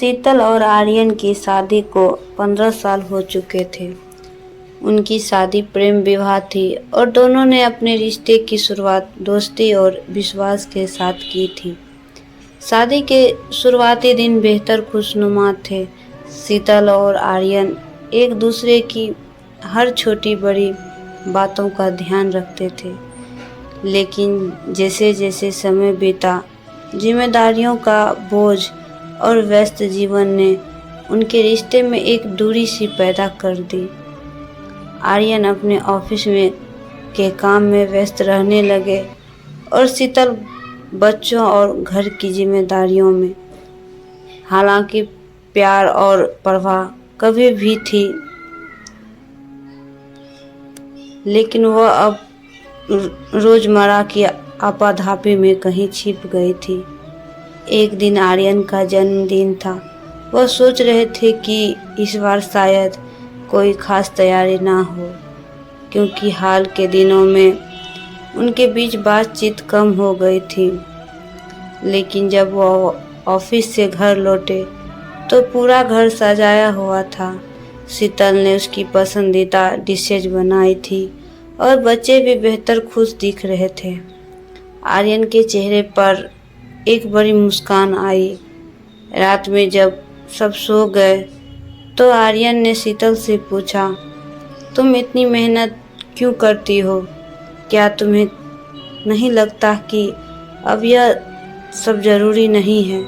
शीतल और आर्यन की शादी को 15 साल हो चुके थे। उनकी शादी प्रेम विवाह थी और दोनों ने अपने रिश्ते की शुरुआत दोस्ती और विश्वास के साथ की थी। शादी के शुरुआती दिन बेहतर खुशनुमा थे। शीतल और आर्यन एक दूसरे की हर छोटी बड़ी बातों का ध्यान रखते थे, लेकिन जैसे जैसे समय बीता, जिम्मेदारियों का बोझ और व्यस्त जीवन ने उनके रिश्ते में एक दूरी सी पैदा कर दी। आर्यन अपने ऑफिस में के काम में व्यस्त रहने लगे और शीतल बच्चों और घर की जिम्मेदारियों में। हालांकि प्यार और परवाह कभी भी थी, लेकिन वह अब रोजमर्रा की आपाधापी में कहीं छिप गई थी। एक दिन आर्यन का जन्मदिन था। वह सोच रहे थे कि इस बार शायद कोई खास तैयारी ना हो, क्योंकि हाल के दिनों में उनके बीच बातचीत कम हो गई थी। लेकिन जब वह ऑफिस से घर लौटे तो पूरा घर सजाया हुआ था। शीतल ने उसकी पसंदीदा डिशेज बनाई थी और बच्चे भी बेहतर खुश दिख रहे थे। आर्यन के चेहरे पर एक बड़ी मुस्कान आई। रात में जब सब सो गए तो आर्यन ने शीतल से पूछा, तुम इतनी मेहनत क्यों करती हो? क्या तुम्हें नहीं लगता कि अब यह सब जरूरी नहीं है?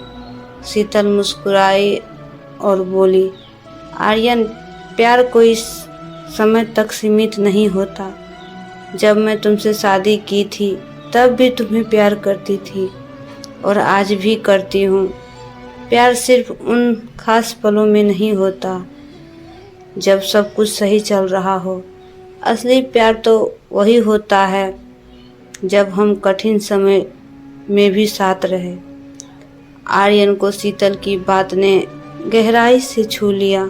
शीतल मुस्कुराई और बोली, आर्यन, प्यार कोई समय तक सीमित नहीं होता। जब मैं तुमसे शादी की थी तब भी तुम्हें प्यार करती थी और आज भी करती हूँ। प्यार सिर्फ उन खास पलों में नहीं होता जब सब कुछ सही चल रहा हो। असली प्यार तो वही होता है जब हम कठिन समय में भी साथ रहे। आर्यन को शीतल की बात ने गहराई से छू लिया।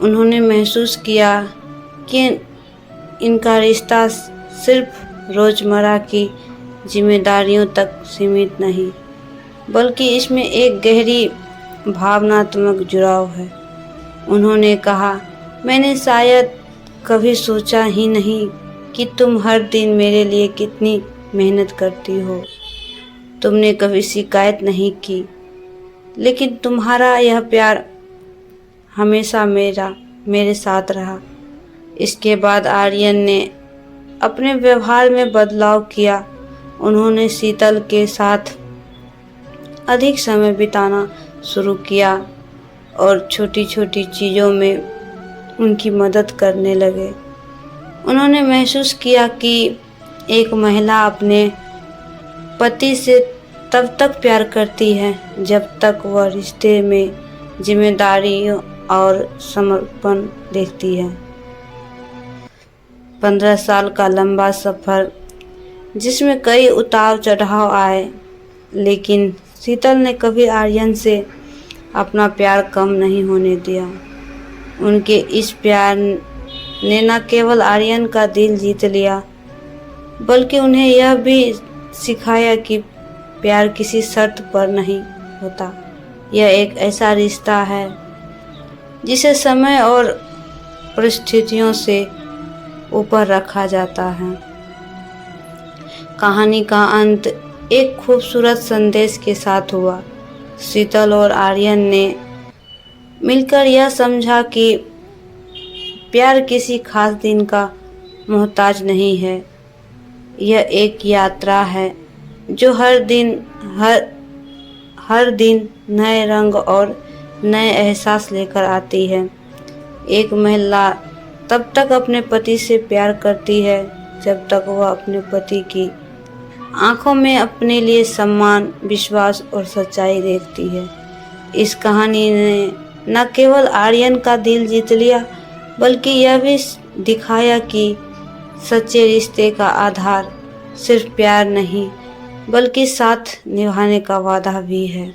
उन्होंने महसूस किया कि इनका रिश्ता सिर्फ रोजमर्रा की जिम्मेदारियों तक सीमित नहीं, बल्कि इसमें एक गहरी भावनात्मक जुड़ाव है। उन्होंने कहा, मैंने शायद कभी सोचा ही नहीं कि तुम हर दिन मेरे लिए कितनी मेहनत करती हो। तुमने कभी शिकायत नहीं की, लेकिन तुम्हारा यह प्यार हमेशा मेरे साथ रहा। इसके बाद आर्यन ने अपने व्यवहार में बदलाव किया। उन्होंने शीतल के साथ अधिक समय बिताना शुरू किया और छोटी छोटी चीज़ों में उनकी मदद करने लगे। उन्होंने महसूस किया कि एक महिला अपने पति से तब तक प्यार करती है जब तक वह रिश्ते में जिम्मेदारियों और समर्पण देखती है। 15 साल का लंबा सफ़र जिसमें कई उतार चढ़ाव आए, लेकिन शीतल ने कभी आर्यन से अपना प्यार कम नहीं होने दिया। उनके इस प्यार ने न केवल आर्यन का दिल जीत लिया, बल्कि उन्हें यह भी सिखाया कि प्यार किसी शर्त पर नहीं होता। यह एक ऐसा रिश्ता है जिसे समय और परिस्थितियों से ऊपर रखा जाता है। कहानी का अंत एक खूबसूरत संदेश के साथ हुआ। शीतल और आर्यन ने मिलकर यह समझा कि प्यार किसी खास दिन का मोहताज नहीं है। यह एक यात्रा है जो हर दिन नए रंग और नए एहसास लेकर आती है। एक महिला तब तक अपने पति से प्यार करती है जब तक वह अपने पति की आंखों में अपने लिए सम्मान, विश्वास और सच्चाई देखती है। इस कहानी ने न केवल आर्यन का दिल जीत लिया, बल्कि यह भी दिखाया कि सच्चे रिश्ते का आधार सिर्फ प्यार नहीं, बल्कि साथ निभाने का वादा भी है।